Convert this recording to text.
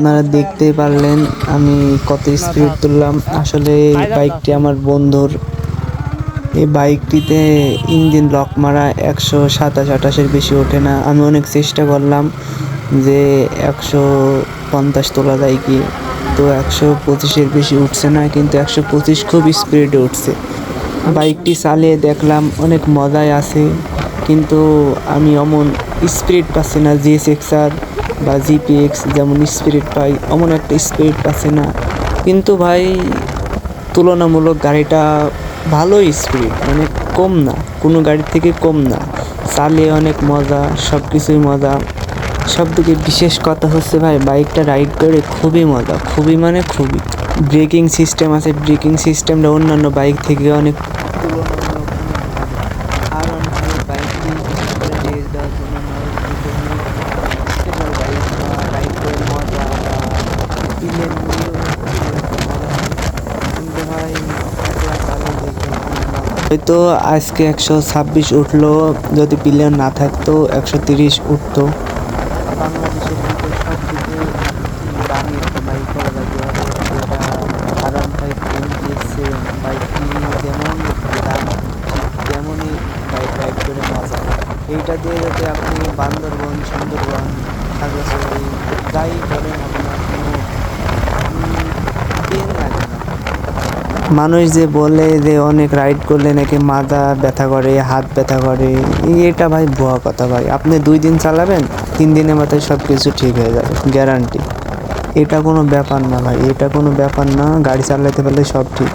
আপনারা দেখতেই পারলেন আমি কত স্পিড তুললাম। আসলে এই বাইকটি আমার বন্ধুর। এই বাইকটিতে ইঞ্জিন লক মারা 127-128-এর বেশি ওঠে না। আমি অনেক চেষ্টা করলাম যে 150 তোলা যায় কি, তো 125-এর বেশি উঠছে না, কিন্তু 125 খুব স্পিডে উঠছে। বাইকটি চালিয়ে দেখলাম অনেক মজায় আছে, কিন্তু আমি অমন স্পিড পাচ্ছি না। GSX-R বা GPX যেমন স্পিড পাই, অমন একটা স্পিড পাচ্ছি না। কিন্তু ভাই তুলনামূলক গাড়িটা ভালোই স্পিড, মানে কম না, কোনো গাড়ির থেকে কম না। চালিয়ে অনেক মজা, সব কিছুই মজা। সব থেকে বিশেষ কথা হচ্ছে ভাই, বাইকটা রাইড করে খুবই মজা, খুবই মানে খুবই। ব্রেকিং সিস্টেম আছে, ব্রেকিং সিস্টেমটা অন্যান্য বাইক থেকে অনেক তুলনামূলক আর অনেক বাইকটি বিশেষ করে রেস দেওয়ার জন্য বাইক রাইড করে মজা পিলের কিন্তু ভাই হয়তো আজকে 126 উঠলো, যদি পিলিয়ন না থাকতো 130 উঠতো। বাংলাদেশের ভিতরে সব থেকে দামি একটা বাইক বলা যায় যেটা R15 MT7 বাইকটি যেমন দাম ঠিক তেমনই বাইক রাইড করে মজা। এইটা দিয়ে যদি আপনি বান্দরবন, সুন্দরবন, খাগড়াছড়ি যাই বলেন আপনার কোনো পেন লাগে না। মানুষ যে বলে যে অনেক রাইড করলে নাকি মাথা ব্যথা করে, হাত ব্যথা করে, এটা ভাই ভুয়া কথা ভাই। আপনি 2 দিন চালাবেন, 3 দিনের মাথায় সব কিছু ঠিক হয়ে যাবে, গ্যারান্টি। এটা কোনো ব্যাপার না ভাই, এটা কোনো ব্যাপার না, গাড়ি চালাতে পারলে সব ঠিক।